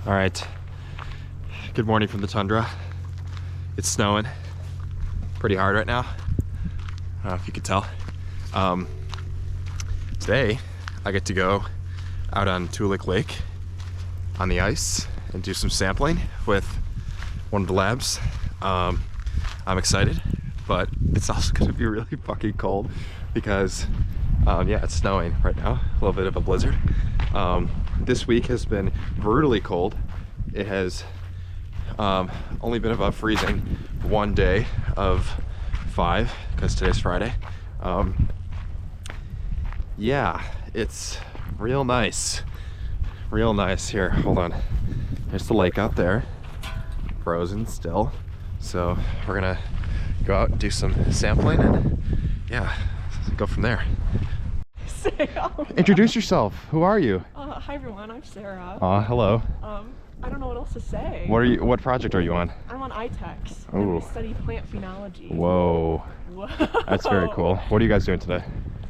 All right, good morning from the tundra. It's snowing pretty hard right now. I don't know if you could tell. Today, I get to go out on Tulik Lake on the ice and do some sampling with one of the labs. I'm excited, but it's also gonna be really fucking cold because yeah, it's snowing right now, a little bit of a blizzard. This week has been brutally cold. It has only been above freezing one day of 5 because today's Friday. Yeah, it's real nice. Real nice. Here, hold on. There's the lake out there, frozen still. So we're gonna go out and do some sampling and yeah, go from there. Introduce yourself. Who are you? Hi everyone, I'm Sarah. Hello. I don't know what else to say. What project are you on? I'm on ITEX. Ooh. I study plant phenology. Whoa. Whoa. That's very cool. What are you guys doing today?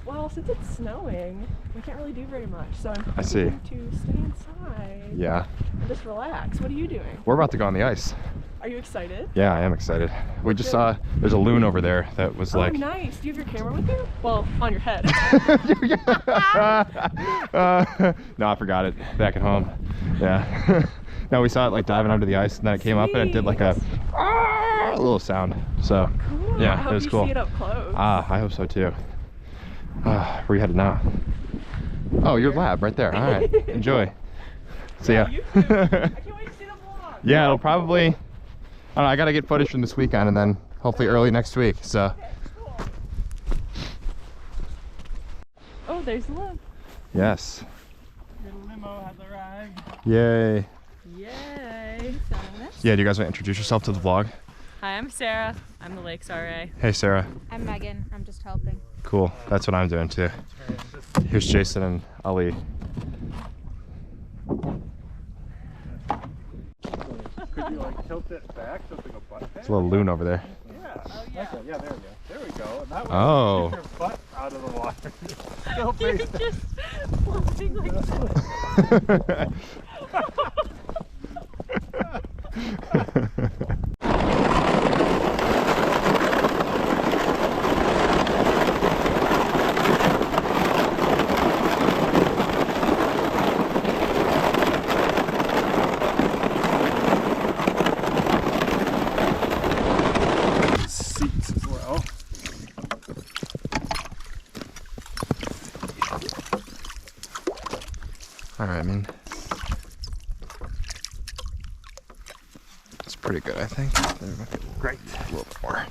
Well, since it's snowing, we can't really do very much. So I'm I see. hoping to stay inside. Yeah. And just relax. What are you doing? We're about to go on the ice. Are you excited? Yeah, I am excited. We just saw, there's a loon over there that was like... Oh, nice. Do you have your camera with you? Well, on your head. No, I forgot it back at home. Yeah. No, we saw it like diving under the ice, and then it came up and it did like a little sound. So, cool. yeah, it was cool. I hope you see it up close. I hope so too. Where are you headed now? Oh, your lab right there. All right, enjoy. See ya. You too. I can't wait to see the vlog. Yeah, it'll probably, I don't know, I gotta get footage from this weekend and then hopefully early next week, so. Okay, cool. Oh, there's the lab. Yes. The limo has arrived. Yay. Yay! Yeah, do you guys want to introduce yourself to the vlog? Hi, I'm Sarah. I'm the Lakes RA. Hey, Sarah. I'm Megan. I'm just helping. Cool. That's what I'm doing too. Here's Jason and Ali. Could you like tilt it back so it's like a butt There's a little loon over there. Yeah. Oh yeah. Okay, yeah, there we go. There we go. And that way Oh. you get your butt out of the water. Still You're face just floating like seats as well. All right, I mean, it's pretty good, I think. There might be Great. a little bit more.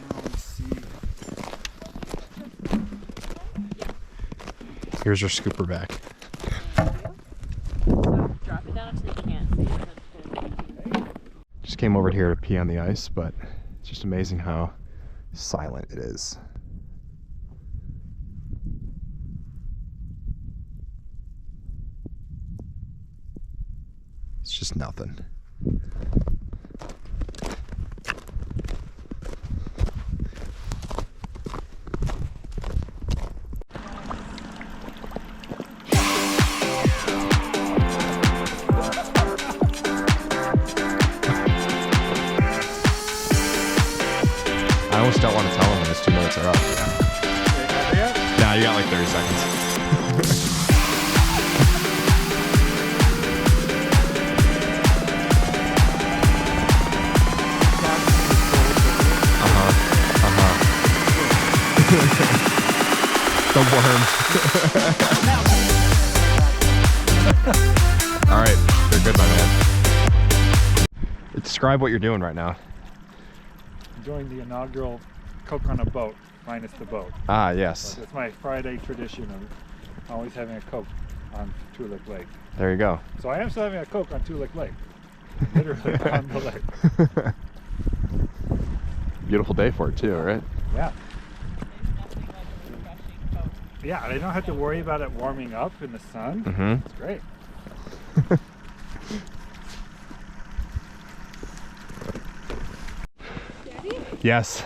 Now we see. Here's your scooper back. so drop it down until you can't see it. Just came over here to pee on the ice, but it's just amazing how silent it is. It's just nothing. I almost don't want to tell them when his 2 minutes are up. Nah, you got like 30 seconds. The worm. All right, they're good, my man. Describe what you're doing right now. Enjoying the inaugural Coke on a boat, minus the boat. Ah, yes. It's my Friday tradition of always having a Coke on Tulik Lake. There you go. So I am still having a Coke on Tulik Lake. Literally on the lake. Beautiful day for it too, right? Yeah. Yeah, I don't have to worry about it warming up in the sun. Mm-hmm. It's great. Yes.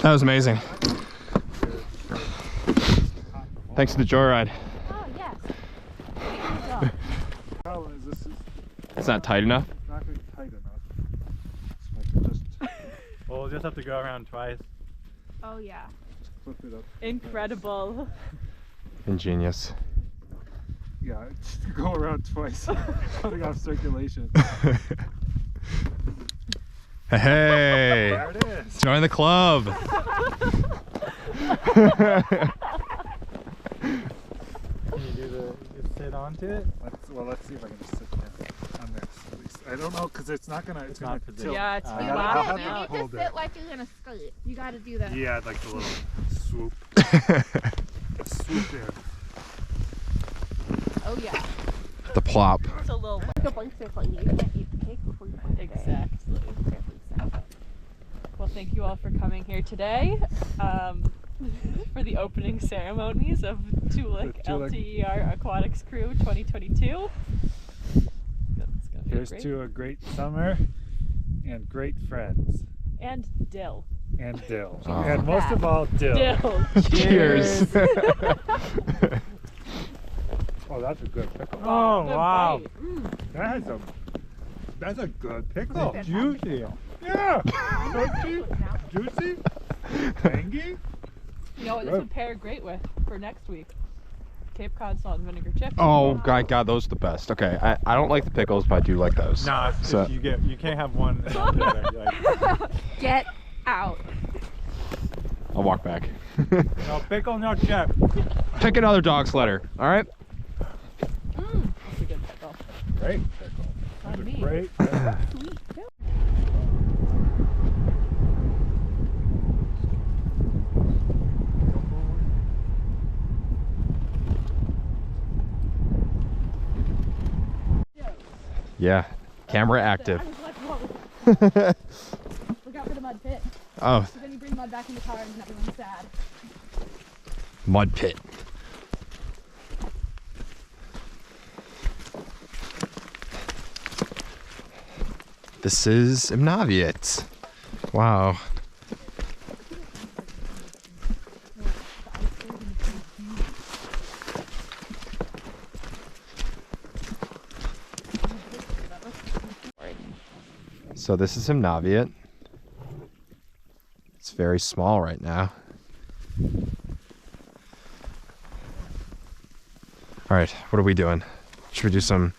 That was amazing. Thanks for the joyride. Oh, yes. Problem is this is It's not tight enough. not going to be tight enough. I can just Well, we'll just have to go around twice. Oh, yeah. flip it up. Incredible. Ingenious. Yeah, just go around twice. Cutting off circulation. Hey, There it is. join the club. Can you do the just sit onto it? Let's see if I can just sit down on this at least. I don't know because it's not gonna. It's gonna not positioned. tilt. Yeah, it's Uh, I too gotta- loud I'll have now. to hold it. like you're gonna skate. You gotta do that. Yeah, like the little swoop. Swoop there. Oh, yeah. The plop. It's a little Like a blanket on you. You can't eat the cake before you put it away. exactly. Well, thank you all for coming here today for the opening ceremonies of Tulik The Tulik. LTER Aquatics Crew 2022. It's gonna be Here's great. to a great summer and great friends And dill. and dill. Oh. And most of all, dill. Dill. Cheers. Oh, that's a good pickle. Oh, Good wow. bite. That's a good pickle. Juicy. Yeah. Juicy. Juicy. Tangy. You know what this would pair great with for next week? Cape Cod salt and vinegar chips. Oh, God, those are the best. Okay, I don't like the pickles, but I do like those. Nah, So- you can't have one. And not the other. Like, Get out. I'll walk back. no pickle, no chip. Pick another dog sledder, all right? That's a good pickle. Great pickle. On me. Great. Sweet. Yeah, camera active. Look out for the mud pit. Oh, So then you bring mud back in the car and everyone's sad. mud pit. This is Imnaviet. Wow. So this is Imnaviet. It's very small right now. All right, what are we doing? Should we do some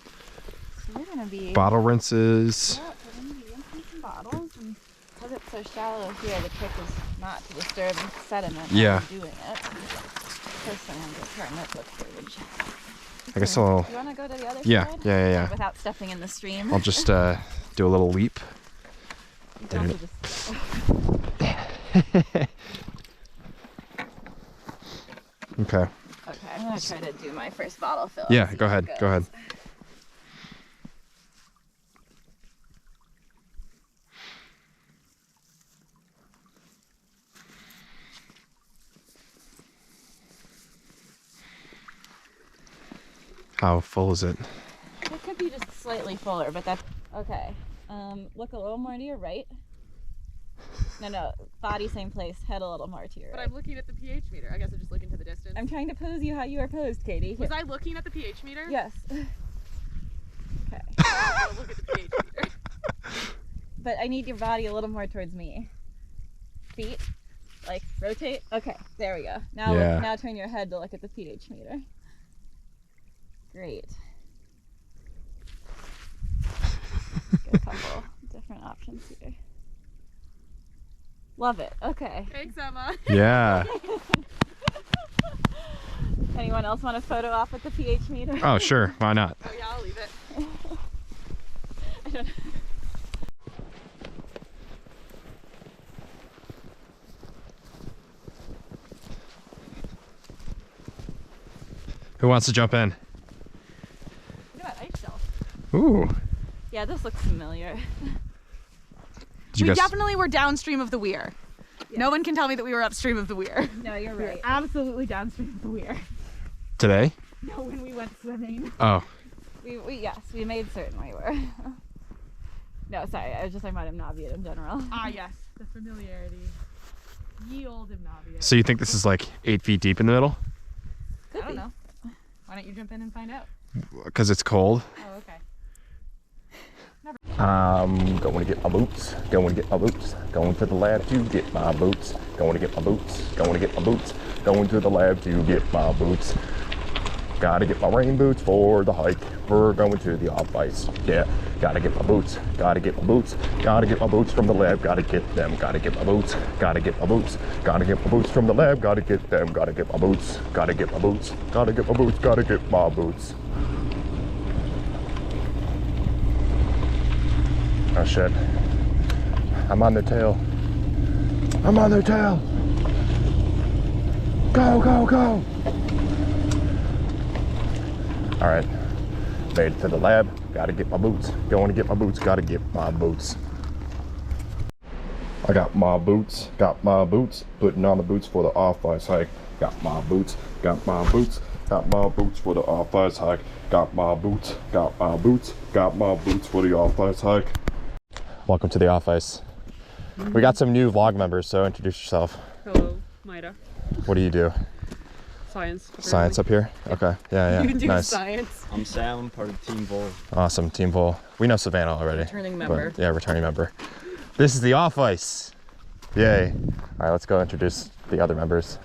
So we're gonna be bottle rinses? Yeah, we're gonna be emptying some bottles, and because it's so shallow here, the trick is not to disturb sediment Yeah. while doing it. First thing I'm gonna turn this with footage. I guess I'll, You wanna go to the other yeah, side? yeah. Without stepping in the stream. I'll just do a little leap. You can also just- Okay. Okay, I'm gonna try to do my first bottle fill. Yeah, see go how ahead, it go ahead. goes. How full is it? It could be just slightly fuller, but that's okay. Look a little more to your right. No, body same place, head a little more to your But right. I'm looking at the pH meter. I guess I'm just looking to the distance. I'm trying to pose you how you are posed, Katie. Was I looking at the pH meter? Yes. Okay. I'll look at the pH meter. But I need your body a little more towards me. Feet, like rotate. Okay, there we go. Now, Yeah. now turn your head to look at the pH meter. Great. Get a couple different options here. Love it. Okay. Thanks, Emma. Yeah. Anyone else want a photo op at the pH meter? Oh, sure. Why not? Oh yeah, I'll leave it. I don't know. Who wants to jump in? What about ice shelf? Ooh. Yeah, this looks familiar. Did you We guys? definitely were downstream of the weir. No one can tell me that we were upstream of the weir. No, you're right. Absolutely downstream of the weir. Today? No, when we went swimming. Oh. Yes, we made certain we were. No, sorry, I was just talking about Imnaviet in general. Ah, yes, the familiarity. Ye old Ibnavia. So you think this is like 8 feet deep in the middle? I don't know. Why don't you jump in and find out? Because it's cold. Oh, okay. Going to get my boots. Going to get my boots. Going to the lab to get my boots. Going to get my boots. Going to get my boots. Going to the lab to get my boots. Gotta get my rain boots for the hike. We're going to the off ice. Yeah, gotta get my boots. Gotta get my boots. Gotta get my boots from the lab. Gotta get them. Gotta get my boots. Gotta get my boots. Gotta get my boots from the lab. Gotta get them. Gotta get my boots. Gotta get my boots. Gotta get my boots. Gotta get my boots. Oh shit. I'm on their tail. I'm on their tail. Go, go, go. All right, made it to the lab. Gotta get my boots. Going to get my boots. Gotta get my boots. I got my boots. Got my boots. Putting on the boots for the off-ice hike. Got my boots. Got my boots. Got my boots for the off-ice hike. Got my boots. Got my boots. Got my boots for the off-ice hike. Welcome to the off-ice. We got some new vlog members, so introduce yourself. Hello, Maida. What do you do? Science. Apparently. Science up here? Okay, yeah, You do nice. science. I'm Sam, part of Team Vol. Awesome, Team Vol. We know Savannah already. Returning member. Yeah, returning member. This is the off-ice. Yay. All right, let's go introduce the other members.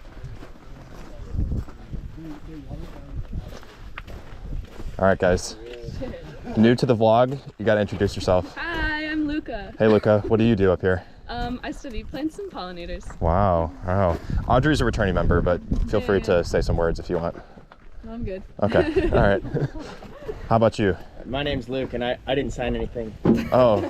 All right, guys. New to the vlog, you gotta introduce yourself. Hi, I'm Luca. Hey, Luca, what do you do up here? I study plants and pollinators. Wow, wow. Audrey's a returning member, but feel free to say some words if you want. No, I'm good. Okay, all right. How about you? My name's Luke, and I didn't sign anything. Oh.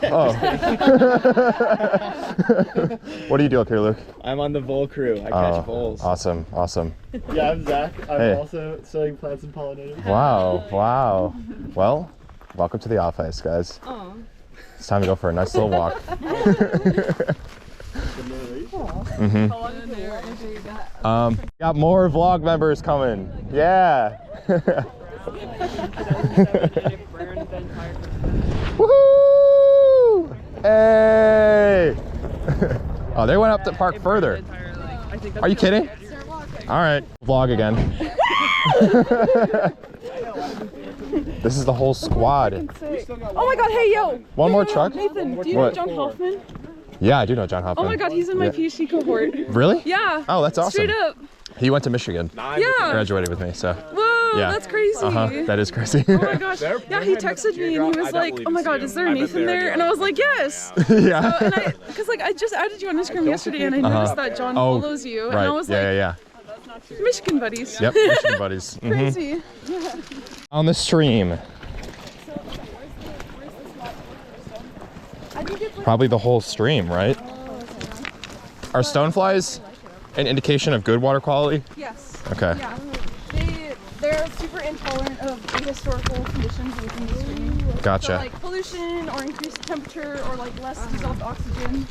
What do you do up here, Luke? I'm on the Vol crew. I catch voles. Awesome, awesome. Yeah, I'm Zach. I'm Hey. also studying plants and pollinators. Wow, wow. Well, welcome to the off-ice, guys. Oh. It's time to go for a nice little walk. Got more vlog members coming. Yeah. Woohoo! Hey! Oh, they went up the park further. Are you kidding? All right, vlog again. This is the whole squad. Oh my god, hey yo! One more truck? Nathan, do you What? know John Hoffman? Yeah, I do know John Hoffman. Oh my god, he's in my PhD cohort. Really? Yeah. Oh, that's awesome. Straight up. He went to Michigan. Yeah. Graduated with me, so. Whoa, Yeah. that's crazy. That is crazy. Oh my gosh. Yeah, he texted me and he was like, oh my god, is there Nathan there? And I was like, yes. Yeah. And because like I just added you on Instagram yesterday and I noticed that John Oh, follows you. And right. I was Yeah, like, yeah, Michigan buddies. yeah. Yep, Michigan buddies. Mhm. Crazy. On the stream. Probably the whole stream, right? Are stoneflies an indication of good water quality? Yes. Okay. Yeah. They're super intolerant of ahistorical conditions within the stream. Gotcha. So like pollution or increased temperature or like less dissolved oxygen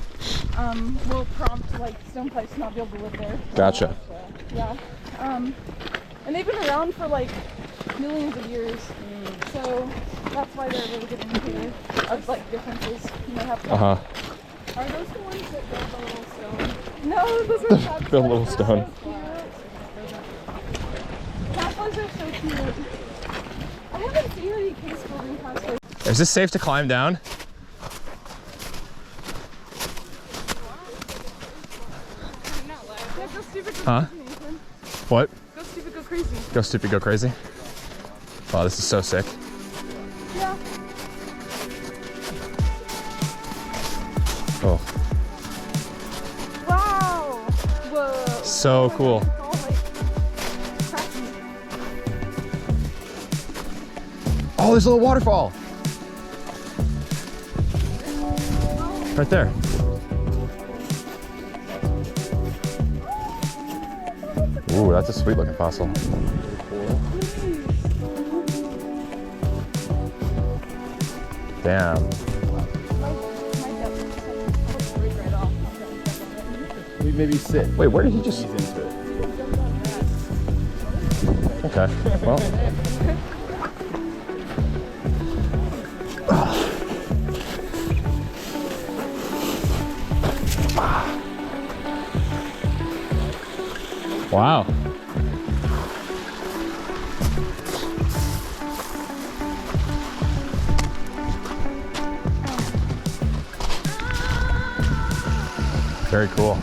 will prompt like stoneflies to not be able to live there. Gotcha. Yeah. And they've been around for like millions of years. So that's why they're a really good indicator of like differences you may have. Uh-huh. Are those the ones that build the little stone? No, those are sad. The little stone. Catflies are so cute. I haven't seen any case building catflies. Is this safe to climb down? Yeah, go stupid, go Huh? crazy, Nathan. What? Go stupid, go crazy. Go stupid, go crazy? Wow, this is so sick. Yeah. Oh, Wow. Whoa. so cool. It's all like cracky. Oh, there's a little waterfall. Right there. Ooh, that's a sweet looking fossil. Damn. We maybe sit. Wait, where did he just? Ease into it. Okay, well. Wow. Very cool.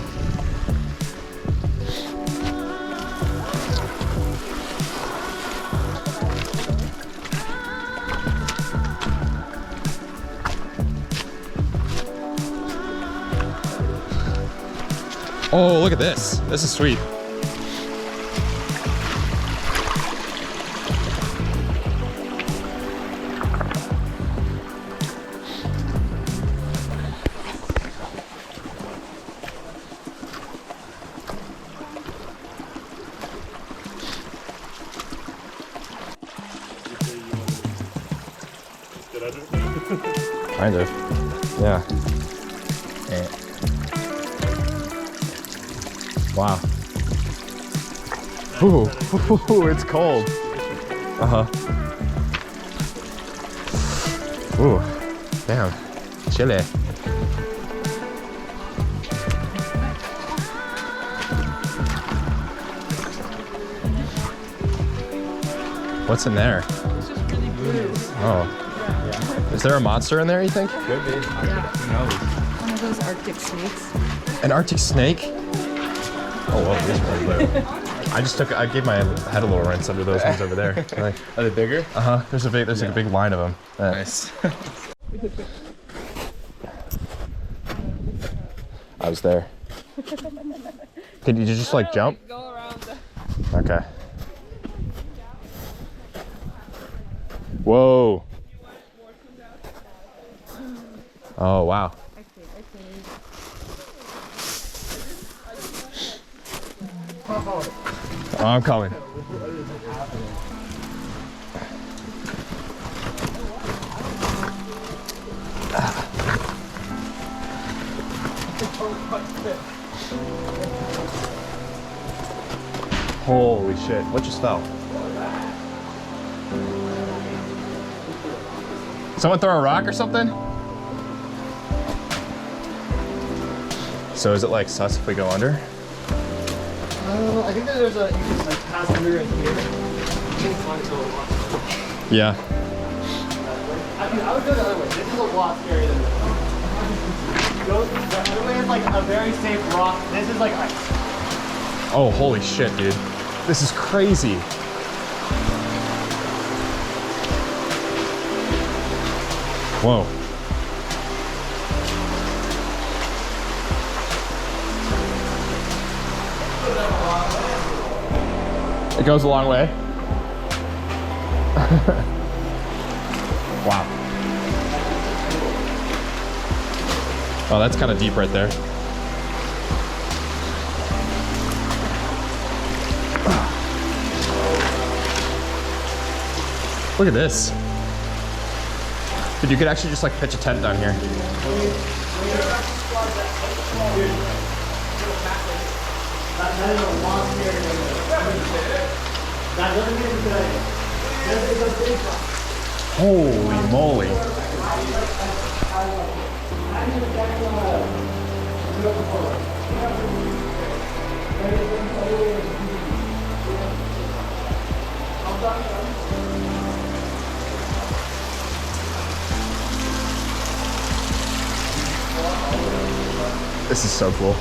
Oh, look at this. This is sweet. Kind of. Yeah. Wow. Ooh, it's cold. Uh-huh. Ooh, damn. Chilly. What's in there? Oh. Is there a monster in there, you think? Could be. Who knows? One of those Arctic snakes. An Arctic snake? Oh, whoa, this is really blue. I gave my head a little rinse under those ones over there. Like, Are they bigger? uh-huh, there's like a big line of them. Nice. I was there. Could you just like jump? Go around the... Okay. Whoa. Oh, wow. Oh, I'm coming. Holy shit, what just fell? Someone throw a rock or something? So is it like sus if we go under? I think that there's you can like pass under in here. Yeah. I would go the other way. This is a lot scarier than this. The other way is like a very safe rock. This is like ice. Oh, holy shit, dude. This is crazy. Whoa. It goes a long way. Wow. Oh, that's kind of deep right there. Look at this. Dude, you could actually just like pitch a tent down here. Holy moly. This is so cool.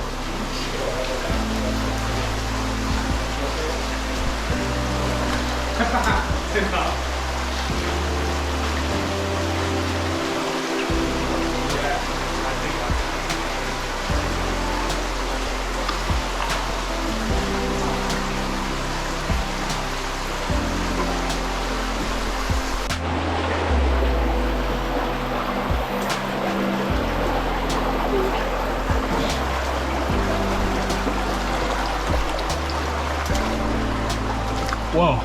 Whoa.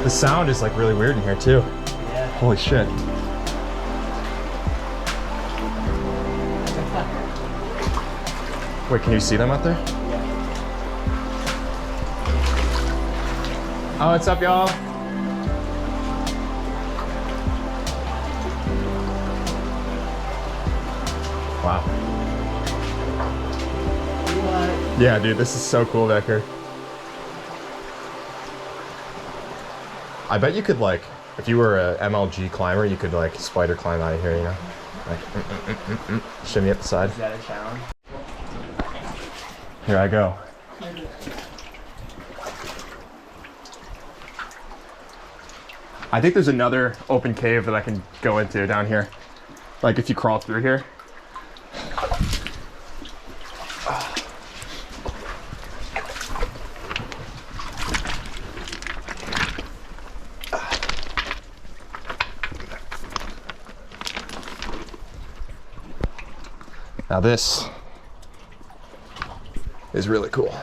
The sound is like really weird in here too. Yeah. Holy shit. Wait, can you see them out there? Oh, what's up, y'all? Wow. What? Yeah, dude, this is so cool back here. I bet you could like, if you were a MLG climber, you could like spider climb out of here, you know? Like, shimmy up the side. Is that a challenge? Here I go. I think there's another open cave that I can go into down here. Like if you crawl through here. Now this is really cool.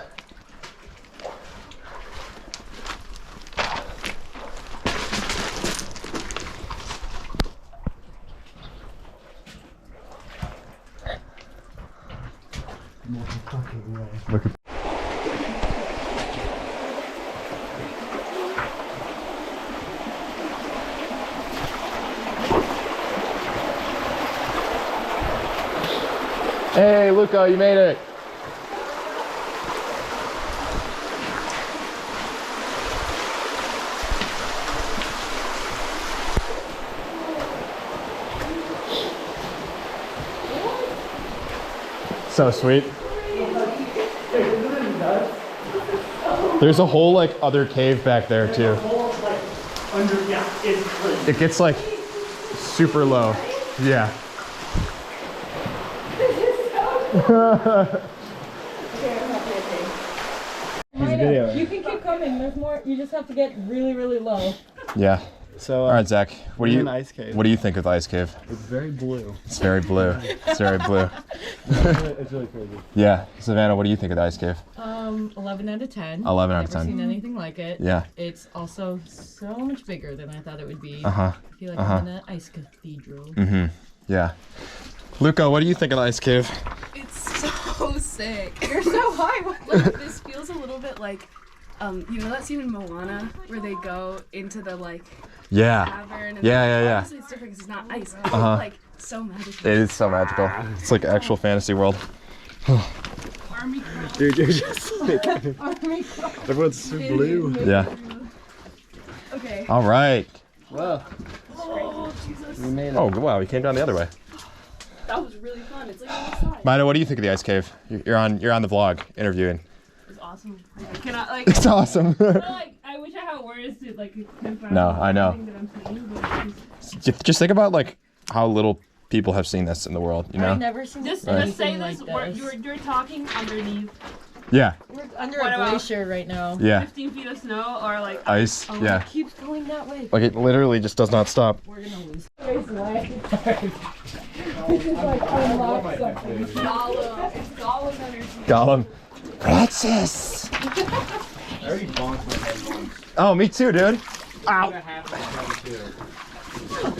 Look at Hey, Luca, you made it. So sweet. There's a whole like other cave back there too. It gets like super low. Yeah. You can keep coming. There's more. You just have to get really, really low. Yeah. So, all right, Zach. What do you? an ice cave. What do you think of the ice cave? It's very blue. It's very blue. It's very blue. It's really crazy. Yeah, Savannah. What do you think of the ice cave? 11 out of 10. 11 out of 10. Never seen anything like it. Yeah. It's also so much bigger than I thought it would be. Uh-huh. I feel like I'm in an ice cathedral. Mm-hmm. Yeah. Luca, what do you think of the ice cave? It's so sick. You're so high. Like, this feels a little bit like, you know that scene in Moana where they go into the like Yeah. cavern? And Yeah. Obviously it's different because it's not ice. It's like so magical. It is so magical. It's like actual fantasy world. Army crawl. Dude, you're just like, Army crawl. everyone's so blue. Yeah. Okay. All right. Wow. Oh, Jesus. We made it. Oh, wow. We came down the other way. That was really fun. It's like on the side. Mida, what do you think of the ice cave? You're on the vlog interviewing. It's awesome. Can I like? It's awesome. Like, I wish I had words to like confirm No, I know. everything that I'm seeing, but it's Just think about like how little people have seen this in the world, you know? I've never seen Just anything say like this. this. You're talking underneath Yeah. We're under What a about- glacier right now. Yeah. 15 feet of snow or like Ice. Oh, Yeah. It keeps going that way. Like it literally just does not stop. We're gonna lose. Gollum. It's Gollum energy. Gollum. Francis. I already bonked my head once. Oh, me too, dude. I'm gonna have to have it too.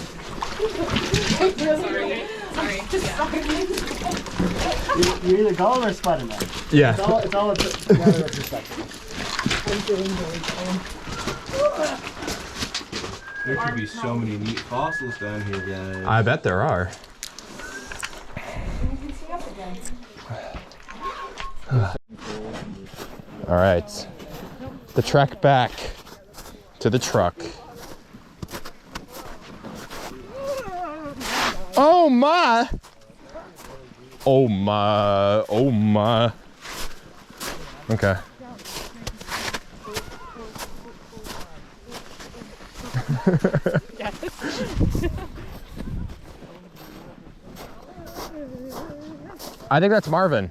You're either Gollum or Spider-Man. Yeah. It's all a matter of perspective. There could be so many neat fossils down here, guys. I bet there are. All right. The trek back to the truck. Oh my! Oh my! Oh my! Okay. I think that's Marvin.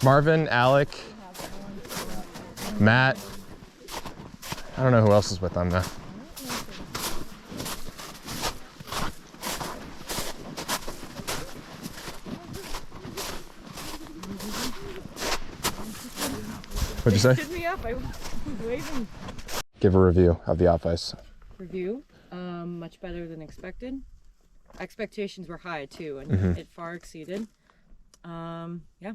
Marvin, Alec, Matt. I don't know who else is with them though. What'd you say? Stood me up. I was waving. Give a review of the off ice. Review, much better than expected. Expectations were high too, and it far exceeded. Yeah.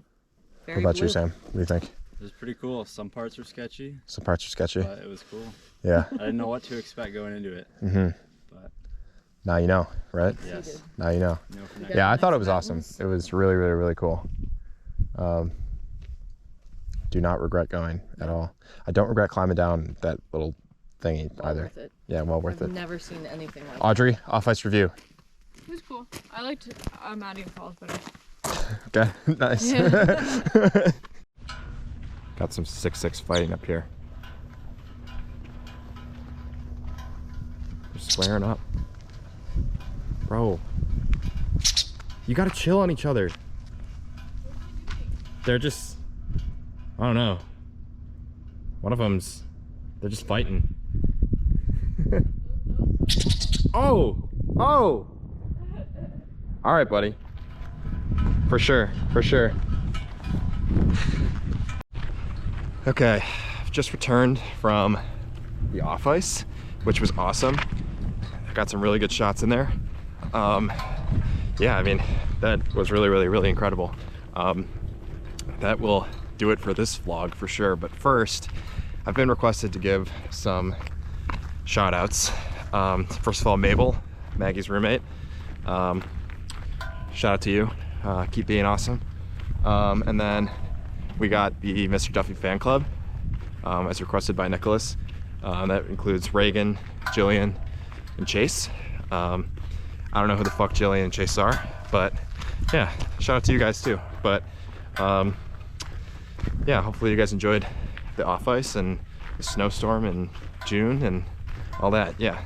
What about you, Sam? What do you think? It was pretty cool. Some parts were sketchy, Some parts are sketchy. but it was cool. Yeah. I didn't know what to expect going into it. Mm-hmm. But Now you know, right? Yes. Now you know. No, for You next. got Yeah, I any thought it was next awesome. mountains? It was really, really, really cool. Do not regret going at all. I don't regret climbing down that little thingy Well either. worth it. Yeah, well worth I've it. never seen anything like Audrey, off-ice review. It was cool. I liked Madian Falls better. Okay, nice. Yeah. Got some 6'6" fighting up here. They're squaring up. Bro, you gotta chill on each other. They're just, I don't know. One of them's, they're just fighting. Oh, oh. All right, buddy. For sure, for sure. Okay, I've just returned from the off ice, which was awesome. I got some really good shots in there. Yeah, I mean, that was really, really, really incredible. That will do it for this vlog for sure. But first, I've been requested to give some shout outs. First of all, Mabel, Maggie's roommate. Shout out to you. Keep being awesome. And then we got the Mr. Duffy fan club, as requested by Nicholas. That includes Reagan, Jillian, and Chase. I don't know who the fuck Jillian and Chase are, but yeah, shout out to you guys too. But yeah, hopefully you guys enjoyed the off ice and the snowstorm in June and all that. Yeah.